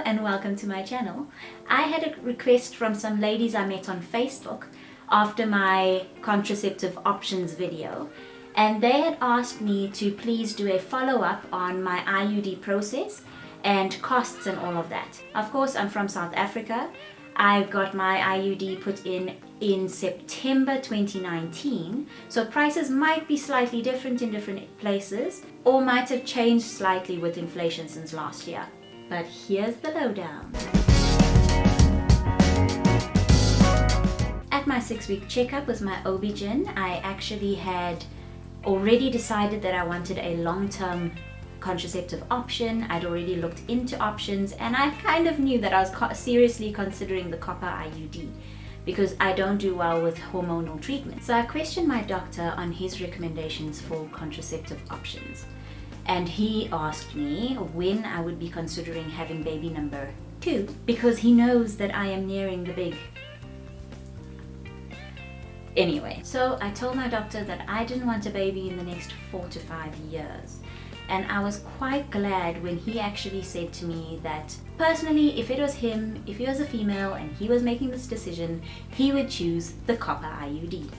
and welcome to my channel. I had a request from some ladies I met on Facebook after my contraceptive options video, and they had asked me to please do a follow-up on my IUD process and costs and all of that. Of course, I'm from South Africa. I got my IUD put in September 2019, so prices might be slightly different in different places or might have changed slightly with inflation since last year. But here's the lowdown. At my 6-week checkup with my OB-GYN, I actually had already decided that I wanted a long-term contraceptive option. I'd already looked into options, and I kind of knew that I was seriously considering the copper IUD because I don't do well with hormonal treatment. So I questioned my doctor on his recommendations for contraceptive options, and he asked me when I would be considering having baby number 2 because he knows that I am nearing the big. Anyway, so I told my doctor that I didn't want a baby in the next 4 to 5 years. And I was quite glad when he actually said to me that personally, if it was him, if he was a female and he was making this decision, he would choose the copper IUD.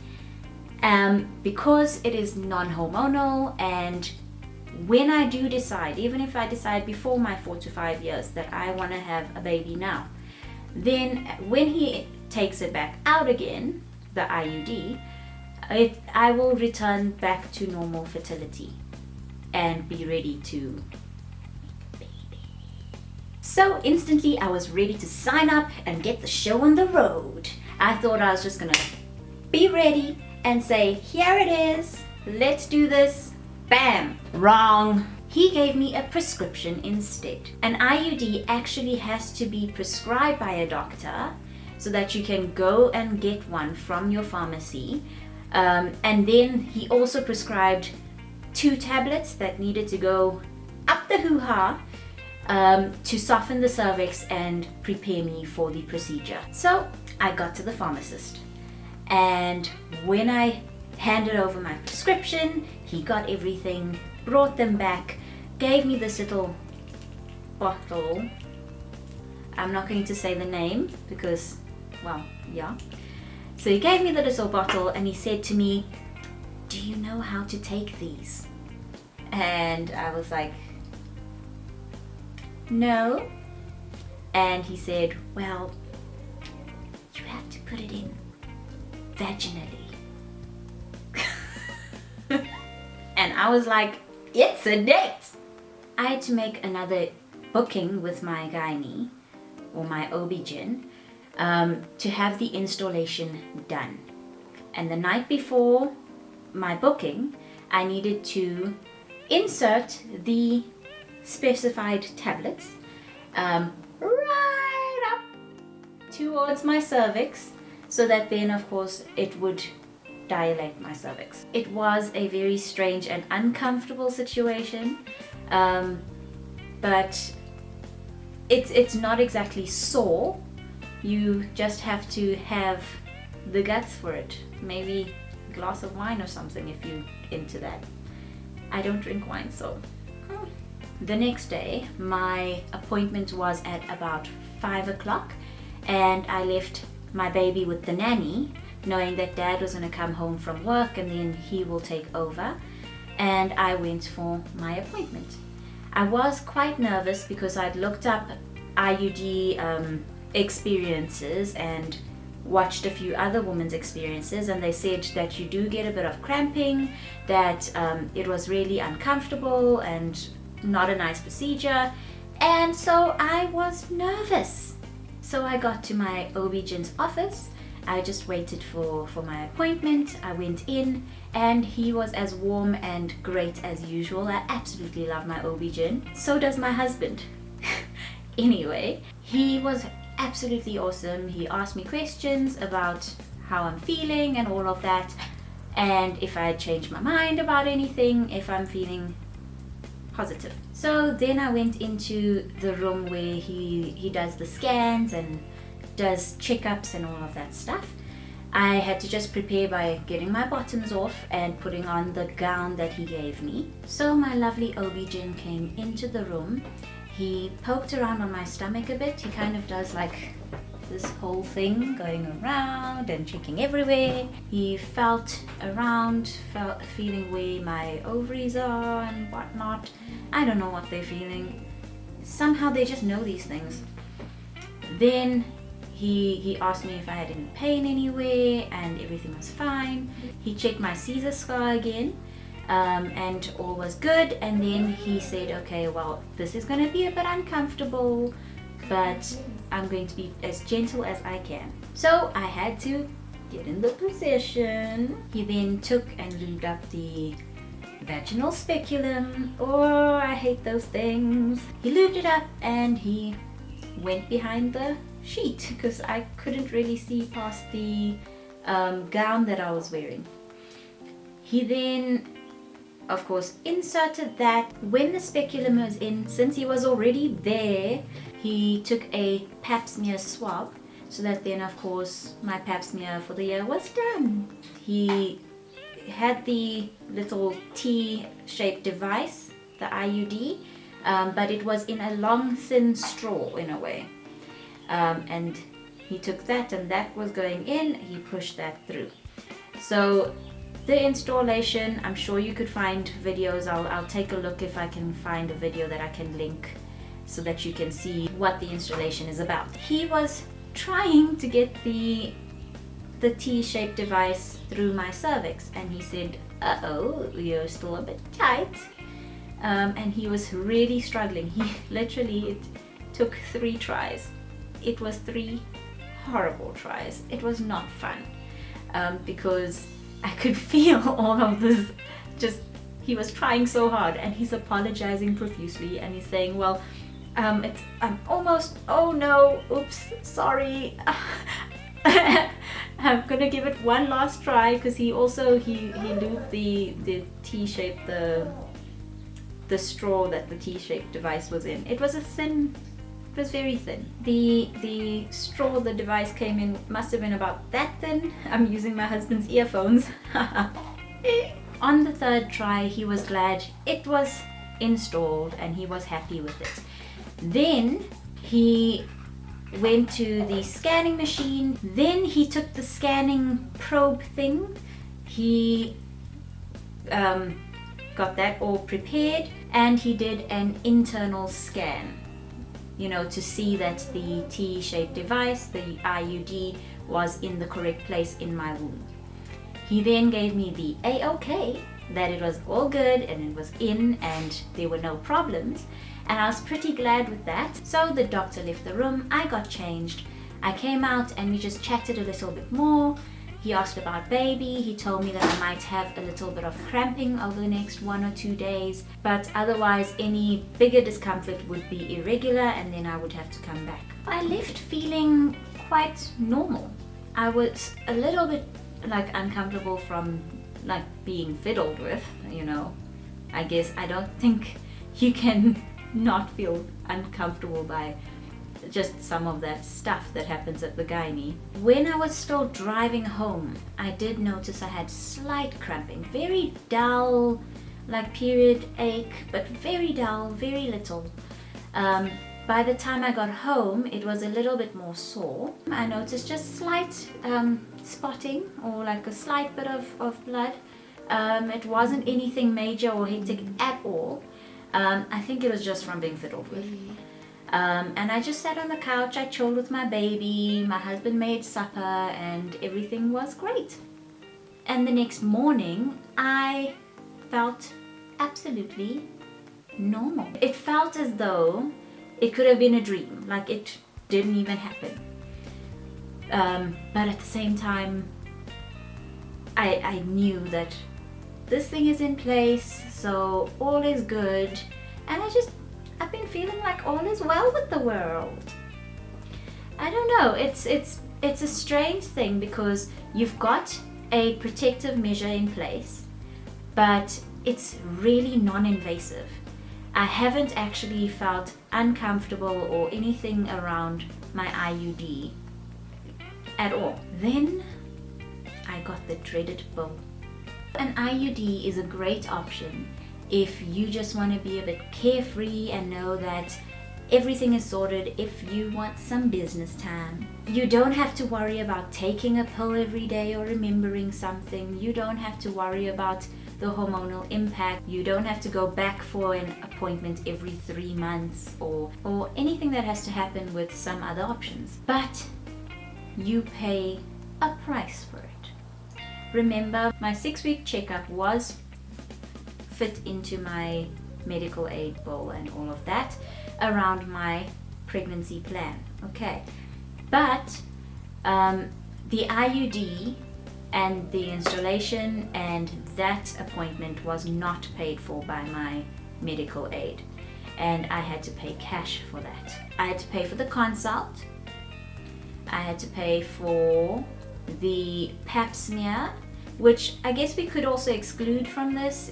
Because it is non-hormonal, and when I do decide, even if I decide before my 4 to 5 years that I want to have a baby now, then when he takes it back out again, the IUD, I will return back to normal fertility and be ready to make a baby. So instantly I was ready to sign up and get the show on the road. I thought I was just gonna be ready and say, here it is, let's do this. Bam! Wrong. He gave me a prescription instead. An IUD actually has to be prescribed by a doctor so that you can go and get one from your pharmacy. And then he also prescribed 2 tablets that needed to go up the hoo-ha to soften the cervix and prepare me for the procedure. So I got to the pharmacist, and when I handed over my prescription, he got everything, brought them back, gave me this little bottle. I'm not going to say the name because, well, yeah. So he gave me the little bottle and he said to me, do you know how to take these? And I was like, no. And he said, well, you have to put it in vaginally. And I was like, it's a date. I had to make another booking with my gynae or my OB-GYN to have the installation done. And the night before my booking, I needed to insert the specified tablets right up towards my cervix, so that then of course it would dilate my cervix. It was a very strange and uncomfortable situation, but it's not exactly sore. You just have to have the guts for it. Maybe a glass of wine or something if you're into that. I don't drink wine, so. The next day, my appointment was at about 5 o'clock, and I left my baby with the nanny, knowing that Dad was going to come home from work and then he will take over, and I went for my appointment. I was quite nervous because I'd looked up IUD experiences and watched a few other women's experiences, and they said that you do get a bit of cramping, that it was really uncomfortable and not a nice procedure, and so I was nervous. So I got to my OB-GYN's office. I just waited for my appointment. I went in and he was as warm and great as usual. I absolutely love my OB-GYN. So does my husband. Anyway, he was absolutely awesome. He asked me questions about how I'm feeling and all of that, and if I had changed my mind about anything, if I'm feeling positive. So then I went into the room where he does the scans and does checkups and all of that stuff. I had to just prepare by getting my bottoms off and putting on the gown that he gave me. So my lovely OB-GYN came into the room. he poked around on my stomach a bit. He kind of does like this whole thing, going around and checking everywhere. He felt around, feeling where my ovaries are and whatnot. I don't know what they're feeling. Somehow they just know these things. Then he asked me if I had any pain anywhere, and everything was fine. He checked my Caesar scar again, and all was good. And then he said, okay, well, this is going to be a bit uncomfortable, but I'm going to be as gentle as I can. So I had to get in the position. He then took and lubed up the vaginal speculum. Oh, I hate those things. He lubed it up and he went behind the sheet because I couldn't really see past the gown that I was wearing. He then, of course, inserted that. When the speculum was in, since he was already there, he took a pap smear swab, so that then, of course, my pap smear for the year was done. He had the little T-shaped device, the IUD, but it was in a long, thin straw in a way. And he took that, and that was going in. He pushed that through. So the installation, I'm sure you could find videos. I'll take a look if I can find a video that I can link so that you can see what the installation is about. He was trying to get the T-shaped device through my cervix, and he said, uh-oh, you're still a bit tight. And he was really struggling. He literally, it took 3 tries. It was 3 horrible tries. It was not fun, because I could feel all of this, just, he was trying so hard, and he's apologizing profusely, and he's saying, well, I'm almost, oh no, oops, sorry. I'm gonna give it one last try, because he lubed the T-shape, the straw that the T-shaped device was in. It was very thin. The straw the device came in must have been about that thin. I'm using my husband's earphones. On the 3rd try, he was glad it was installed and he was happy with it. Then he went to the scanning machine. Then he took the scanning probe thing. He got that all prepared, and he did an internal scan, to see that the T-shaped device, the IUD, was in the correct place in my womb. He then gave me the A-OK, that it was all good and it was in and there were no problems, and I was pretty glad with that. So the doctor left the room, I got changed, I came out and we just chatted a little bit more. He asked about baby. He told me that I might have a little bit of cramping over the next 1 or 2 days, but otherwise any bigger discomfort would be irregular and then I would have to come back. I left feeling quite normal. I was a little bit uncomfortable from being fiddled with, I guess. I don't think you can not feel uncomfortable by just some of that stuff that happens at the gynae. When I was still driving home, I did notice I had slight cramping, very dull, like period ache, but very dull, very little. By the time I got home, it was a little bit more sore. I noticed just slight spotting, or like a slight bit of blood. It wasn't anything major or hectic at all. I think it was just from being fiddled with. And I just sat on the couch, I chilled with my baby, my husband made supper, and everything was great. And the next morning, I felt absolutely normal. It felt as though it could have been a dream, like it didn't even happen. But at the same time, I knew that this thing is in place, so all is good, and I've been feeling like all is well with the world. I don't know, it's a strange thing because you've got a protective measure in place, but it's really non-invasive. I haven't actually felt uncomfortable or anything around my IUD at all. Then I got the dreaded bill. An IUD is a great option if you just want to be a bit carefree and know that Everything is sorted if you want some business time. You don't have to worry about taking a pill every day or remembering something. You don't have to worry about the hormonal impact. You don't have to go back for an appointment every 3 months or anything that has to happen with some other options. But you pay a price for it. Remember, my 6-week checkup was fit into my medical aid bill and all of that around my pregnancy plan. Okay, but the IUD and the installation and that appointment was not paid for by my medical aid, and I had to pay cash for that. I had to pay for the consult, I had to pay for the pap smear, which I guess we could also exclude from this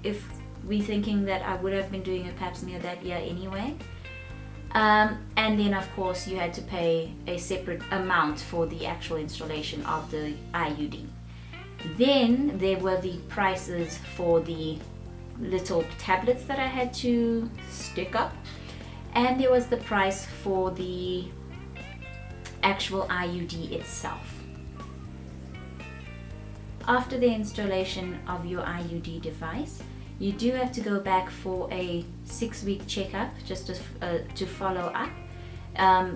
if we're thinking that I would have been doing a pap smear that year anyway. And then of course you had to pay a separate amount for the actual installation of the IUD. Then there were the prices for the little tablets that I had to stick up, and there was the price for the actual IUD itself. After the installation of your IUD device, you do have to go back for a 6-week checkup just to follow up,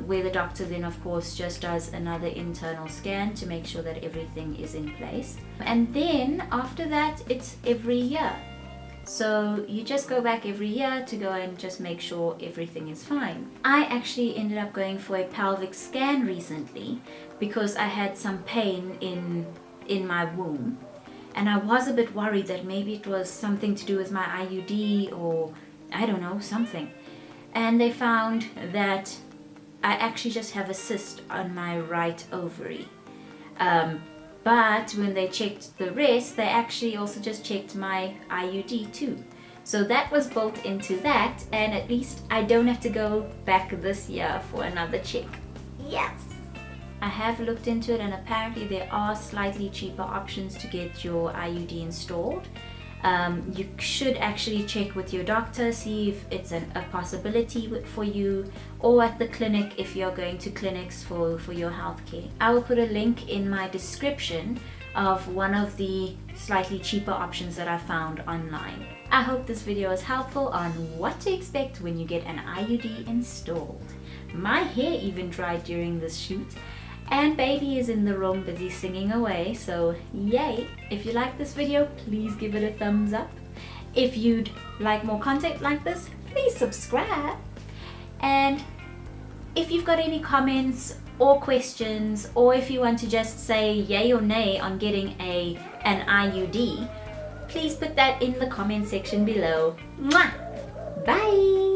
where the doctor then of course just does another internal scan to make sure that everything is in place. And then after that, it's every year. So you just go back every year to go and just make sure everything is fine. I actually ended up going for a pelvic scan recently because I had some pain in my womb, and I was a bit worried that maybe it was something to do with my IUD or I don't know, something. And they found that I actually just have a cyst on my right ovary. But when they checked the rest, they actually also just checked my IUD too. So that was built into that, and at least I don't have to go back this year for another check. Yes! I have looked into it, and apparently there are slightly cheaper options to get your IUD installed. You should actually check with your doctor, see if it's a possibility for you, or at the clinic if you're going to clinics for your healthcare. I will put a link in my description of one of the slightly cheaper options that I found online. I hope this video is helpful on what to expect when you get an IUD installed. My hair even dried during this shoot, and baby is in the room busy singing away, so yay! If you like this video, please give it a thumbs up. If you'd like more content like this, please subscribe. And if you've got any comments or questions, or if you want to just say yay or nay on getting an IUD, please put that in the comment section below. Mwah! Bye!